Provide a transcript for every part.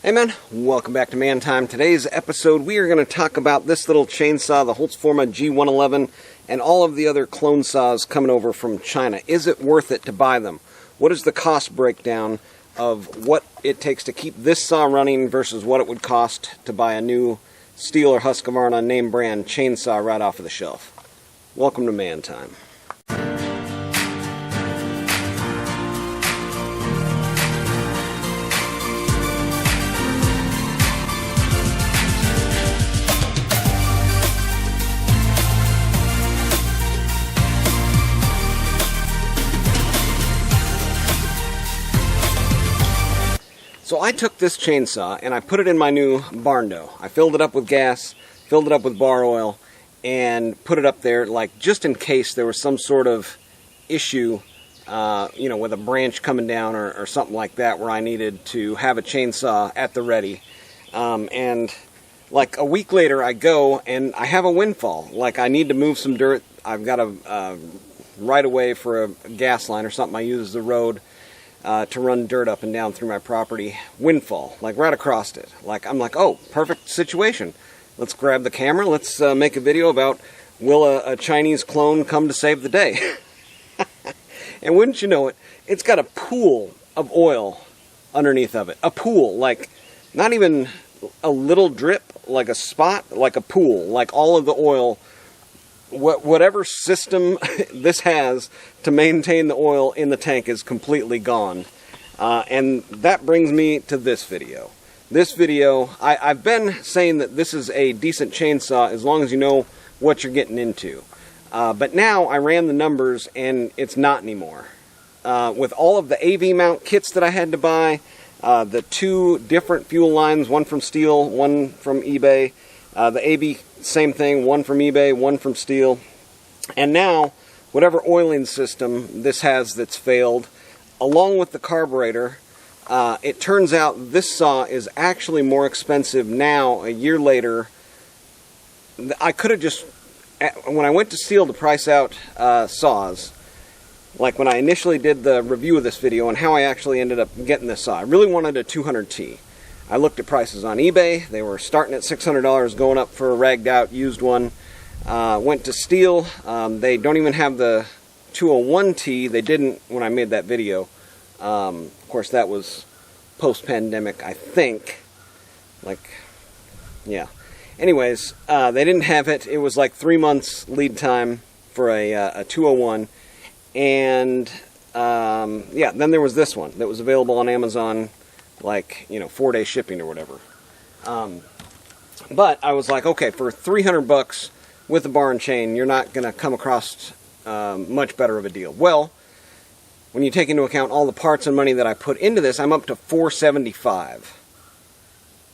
Hey man, welcome back to Man Time. Today's episode we are going to talk about this little chainsaw, the Holtzforma G111, and all of the other clone saws coming over from China. Is it worth it to buy them? What is the cost breakdown of what it takes to keep this saw running versus what it would cost to buy a new Stihl or Husqvarna name brand chainsaw right off of the shelf? Welcome to Man Time. So I took this chainsaw and I put it in my new barn door. I filled it up with gas, filled it up with bar oil, and put it up there like just in case there was some sort of issue, with a branch coming down or something like that where I needed to have a chainsaw at the ready. And like a week later I go and I have a windfall. Like I need to move some dirt. I've got a right away for a gas line or something. I use the road to run dirt up and down through my property. Windfall, like right across it. I'm like, oh, perfect situation. Let's grab the camera. Let's make a video about will a Chinese clone come to save the day? And wouldn't you know it, it's got a pool of oil underneath of it. A pool, like not even a little drip, like a spot, like a pool, like all of the oil. Whatever system this has to maintain the oil in the tank is completely gone. And that brings me to this video. This video, I've been saying that this is a decent chainsaw as long as you know what you're getting into. But now I ran the numbers and it's not anymore. With all of the AV mount kits that I had to buy, the two different fuel lines, one from Stihl, one from eBay, the AV same thing, one from eBay, one from Stihl. And now, whatever oiling system this has that's failed, along with the carburetor, it turns out this saw is actually more expensive now, a year later. I could have just, when I went to Stihl to price out saws, like when I initially did the review of this video and how I actually ended up getting this saw, I really wanted a 200T. I looked at prices on eBay. They were starting at $600, going up for a ragged out used one. Went to Stihl. They don't even have the 201T. They didn't when I made that video. Of course, that was post-pandemic, I think. Anyways, they didn't have it. It was like 3 months lead time for a 201. And, then there was this one that was available on Amazon, 4-day shipping or whatever. But I was like, okay, for $300 with a bar and chain, you're not going to come across much better of a deal. Well, when you take into account all the parts and money that I put into this, I'm up to $475.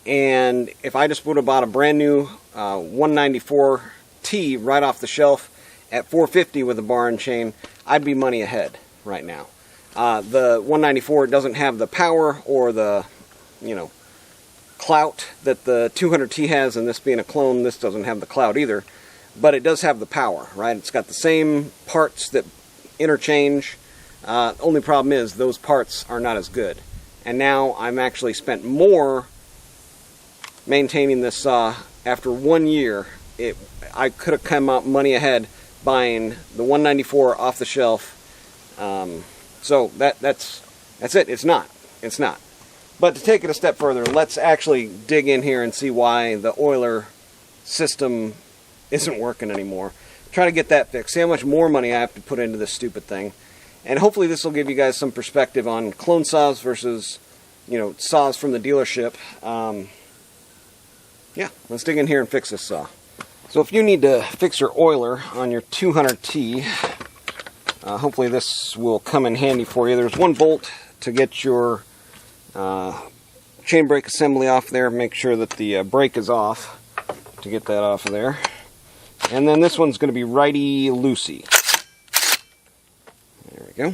And if I just would have bought a brand new 194T right off the shelf at $450 with a bar and chain, I'd be money ahead right now. The 194 doesn't have the power or the, clout that the 200T has, and this being a clone, this doesn't have the clout either. But it does have the power, right? It's got the same parts that interchange. Only problem is those parts are not as good. And now I'm actually spent more maintaining this saw. After 1 year, I could have come out money ahead buying the 194 off the shelf. So that's it. It's not. But to take it a step further, let's actually dig in here and see why the oiler system isn't working anymore. Try to get that fixed. See how much more money I have to put into this stupid thing. And hopefully this will give you guys some perspective on clone saws versus, saws from the dealership. Let's dig in here and fix this saw. So if you need to fix your oiler on your 200T, hopefully this will come in handy for you. There's one bolt to get your chain brake assembly off there. Make sure that the brake is off to get that off of there. And then this one's going to be righty-loosey. There we go.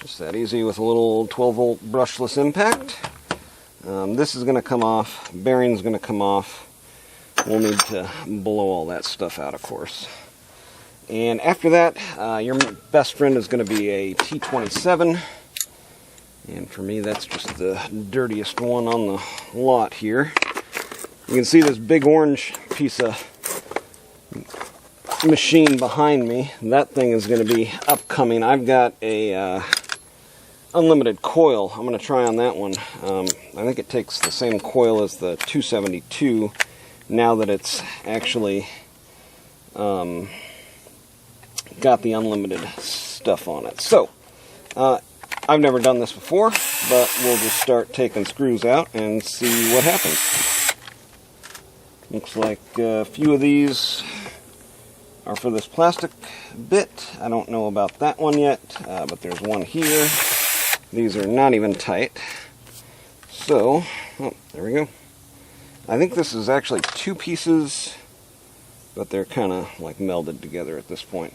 Just that easy with a little 12-volt brushless impact. This is going to come off. Bearing's going to come off. We'll need to blow all that stuff out, of course. And after that, your best friend is going to be a T27. And for me, that's just the dirtiest one on the lot here. You can see this big orange piece of machine behind me. That thing is going to be upcoming. I've got a unlimited coil. I'm going to try on that one. I think it takes the same coil as the 272 now that it's actually got the unlimited stuff on it. So, I've never done this before, but we'll just start taking screws out and see what happens. Looks like a few of these are for this plastic bit. I don't know about that one yet, but there's one here. These are not even tight. So, oh, there we go. I think this is actually two pieces, but they're kind of like melded together at this point.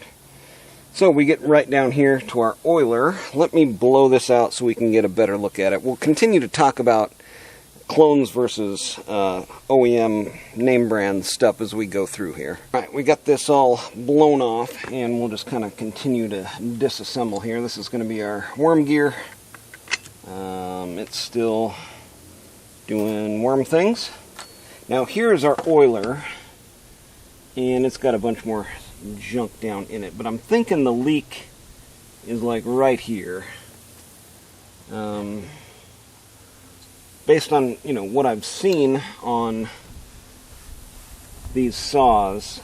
So we get right down here to our oiler. Let me blow this out so we can get a better look at it. We'll continue to talk about clones versus OEM name brand stuff as we go through here. Alright, we got this all blown off, and we'll just kind of continue to disassemble here. This is going to be our worm gear. It's still doing worm things. Now here's our oiler, and it's got a bunch more junk down in it, but I'm thinking the leak is like right here. Based on, you know, what I've seen on these saws,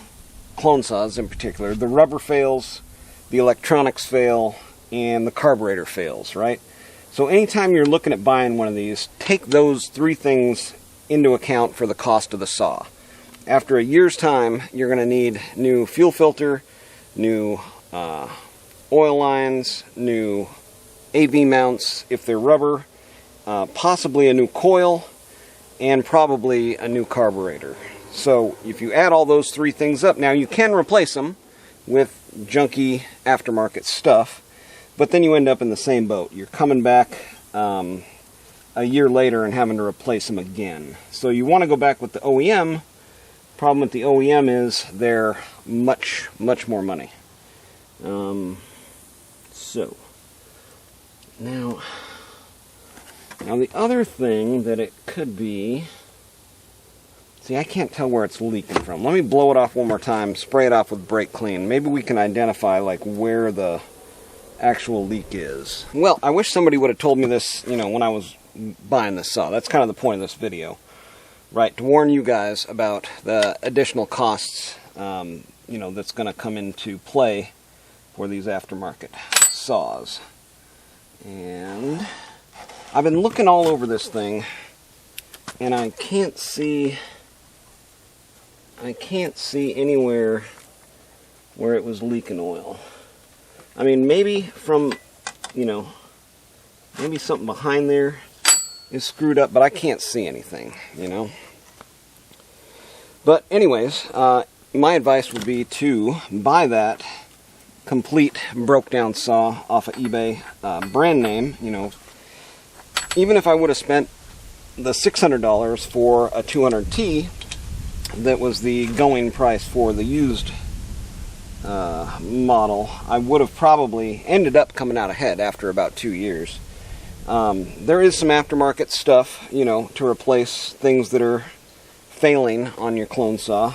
clone saws in particular, the rubber fails, the electronics fail, and the carburetor fails, right? So anytime you're looking at buying one of these, take those three things into account for the cost of the saw. After a year's time, you're going to need new fuel filter, new oil lines, new AV mounts if they're rubber, possibly a new coil, and probably a new carburetor. So if you add all those three things up, now you can replace them with junky aftermarket stuff, but then you end up in the same boat. You're coming back a year later and having to replace them again. So you want to go back with the OEM. Problem with the OEM is they're much more money. So now the other thing that it could be, see, I can't tell where it's leaking from. Let me blow it off one more time, spray it off with brake clean. Maybe we can identify like where the actual leak is. Well, I wish somebody would have told me this, you know, when I was buying this saw. That's kind of the point of this video. Right, to warn you guys about the additional costs, you know, that's going to come into play for these aftermarket saws. And I've been looking all over this thing, and I can't see anywhere where it was leaking oil. I mean, maybe from, you know, maybe something behind there is screwed up, but I can't see anything, you know. But anyways, my advice would be to buy that complete broke down saw off of eBay, brand name, you know. Even if I would have spent the $600 for a 200T, that was the going price for the used model, I would have probably ended up coming out ahead after about 2 years. There is some aftermarket stuff, you know, to replace things that are failing on your clone saw.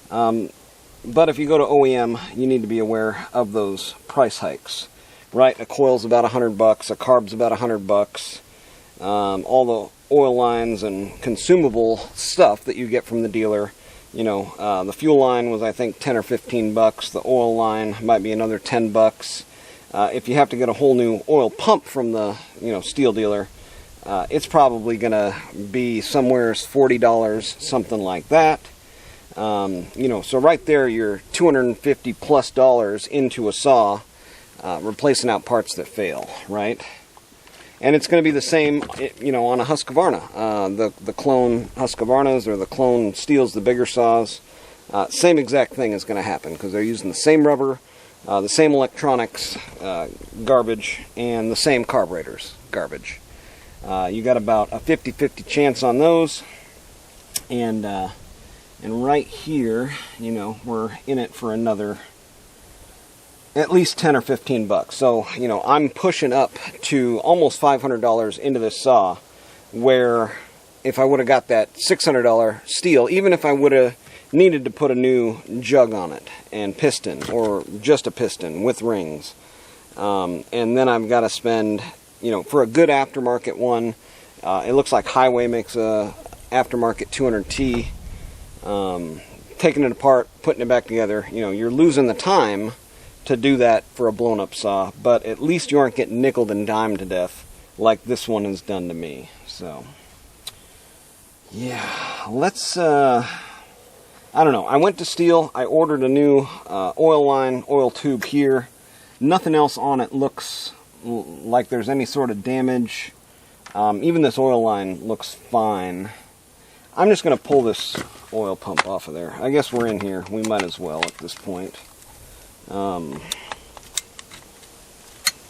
But if you go to OEM, you need to be aware of those price hikes. Right? A coil's about $100, a carb's about $100. All the oil lines and consumable stuff that you get from the dealer, you know, the fuel line was, I think, 10 or 15 bucks. The oil line might be another 10 bucks. If you have to get a whole new oil pump from the, you know, steel dealer, it's probably going to be somewhere $40, something like that. You know, so right there you're $250 plus into a saw, replacing out parts that fail, right? And it's going to be the same, you know, on a Husqvarna. The clone Husqvarnas or the clone Steels, the bigger saws, same exact thing is going to happen because they're using the same rubber, the same electronics, garbage, and the same carburetors, garbage. You got about a 50-50 chance on those, and right here, you know, we're in it for another at least 10 or 15 bucks. So, you know, I'm pushing up to almost $500 into this saw, where if I would have got that $600 steel, even if I would have needed to put a new jug on it and piston, or just a piston with rings, and then I've got to spend, you know, for a good aftermarket one, it looks like Highway makes a aftermarket 200T, taking it apart, putting it back together, you know, you're losing the time to do that for a blown up saw, but at least you aren't getting nickeled and dimed to death like this one has done to me. So yeah, let's I don't know, I went to Steel, I ordered a new oil line, oil tube here. Nothing else on it looks like there's any sort of damage. Even this oil line looks fine. I'm just going to pull this oil pump off of there. I guess we're in here, we might as well at this point.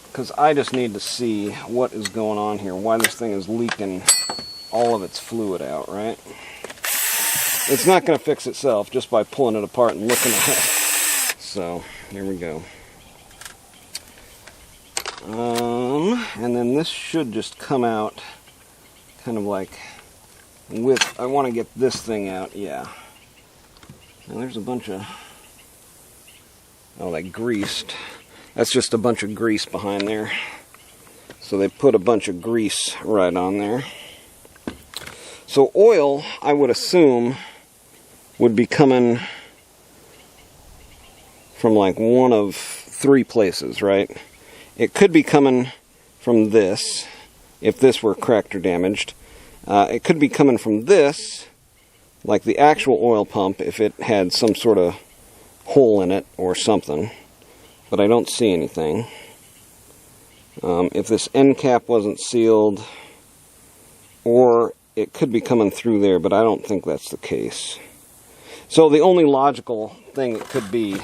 Because I just need to see what is going on here, why this thing is leaking all of its fluid out, right? It's not going to fix itself just by pulling it apart and looking at it. So, here we go. And then this should just come out kind of like with, I want to get this thing out, yeah. And there's a bunch of, oh, that greased. That's just a bunch of grease behind there. So they put a bunch of grease right on there. So oil, I would assume, would be coming from like one of three places, right? It could be coming from this, if this were cracked or damaged. It could be coming from this, like the actual oil pump, if it had some sort of hole in it or something. But I don't see anything. If this end cap wasn't sealed, or it could be coming through there, but I don't think that's the case. So the only logical thing it could be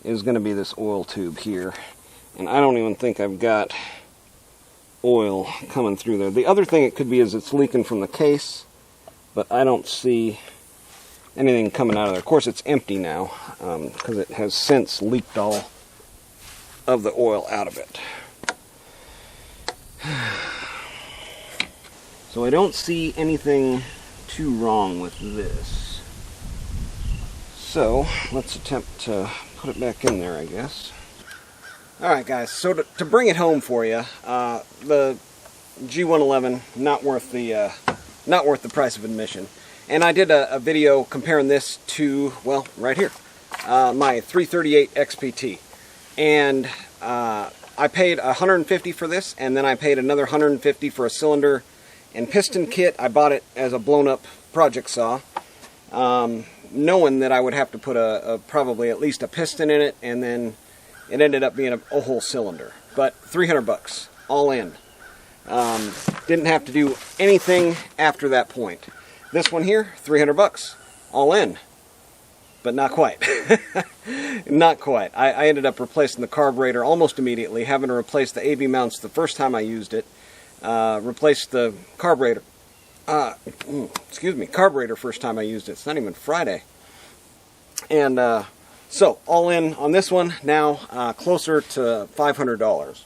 is going to be this oil tube here. And I don't even think I've got oil coming through there. The other thing it could be is it's leaking from the case, but I don't see anything coming out of there. Of course, it's empty now, because it has since leaked all of the oil out of it. So I don't see anything too wrong with this. So let's attempt to put it back in there, I guess. Alright guys, so to bring it home for you, the G111, not worth the price of admission. And I did a video comparing this to, well, right here, my 338 XPT. And I paid $150 for this, and then I paid another $150 for a cylinder and piston kit. I bought it as a blown-up project saw, knowing that I would have to put probably at least a piston in it, and then it ended up being a whole cylinder. But 300 bucks, all in. Didn't have to do anything after that point. This one here, 300 bucks, all in. But not quite. Not quite. I ended up replacing the carburetor almost immediately, having to replace the AV mounts the first time I used it. Replaced the carburetor. Carburetor first time I used it. It's not even Friday. And so, all in on this one, now closer to $500,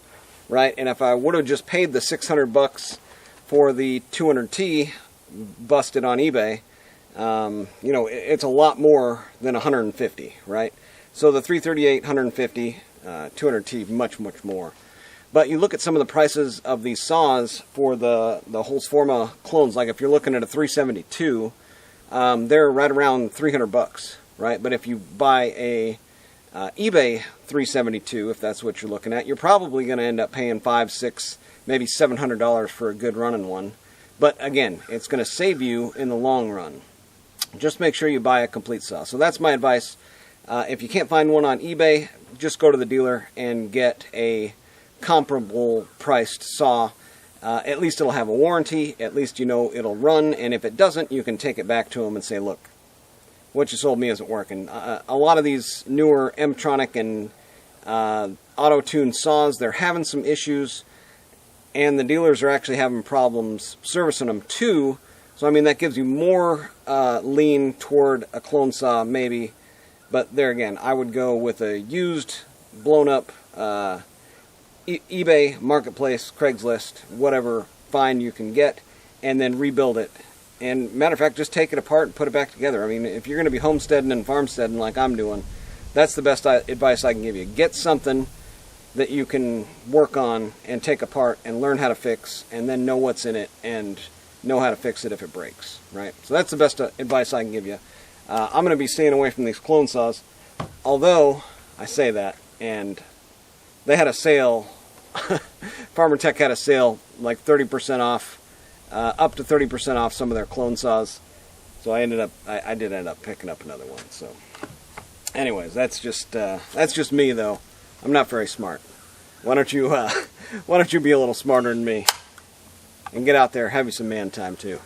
right? And if I would have just paid the 600 bucks for the 200T busted on eBay, you know, it's a lot more than 150, right? So the 338, 150, 200T, much, much more. But you look at some of the prices of these saws for the Holzforma clones, like if you're looking at a 372, they're right around 300 bucks. Right, but if you buy a eBay 372, if that's what you're looking at, you're probably going to end up paying $500, $600, maybe $700 for a good running one. But again, it's going to save you in the long run. Just make sure you buy a complete saw. So that's my advice. If you can't find one on eBay, just go to the dealer and get a comparable priced saw. At least it'll have a warranty. At least you know it'll run. And if it doesn't, you can take it back to them and say, look, what you sold me isn't working. A lot of these newer M-tronic and auto-tuned saws, they're having some issues, and the dealers are actually having problems servicing them too. So I mean, that gives you more lean toward a clone saw maybe, but there again, I would go with a used blown up eBay, Marketplace, Craigslist, whatever find you can get, and then rebuild it. And matter of fact, just take it apart and put it back together. I mean, if you're going to be homesteading and farmsteading like I'm doing, that's the best advice I can give you. Get something that you can work on and take apart and learn how to fix, and then know what's in it and know how to fix it if it breaks, right? So that's the best advice I can give you. I'm going to be staying away from these clone saws, although I say that, and they had a sale. Farmer Tech had a sale, like 30% off, up to 30% off some of their clone saws. So I did end up picking up another one. So, anyways, that's just me though. I'm not very smart. Why don't you be a little smarter than me and get out there, have you some man time too.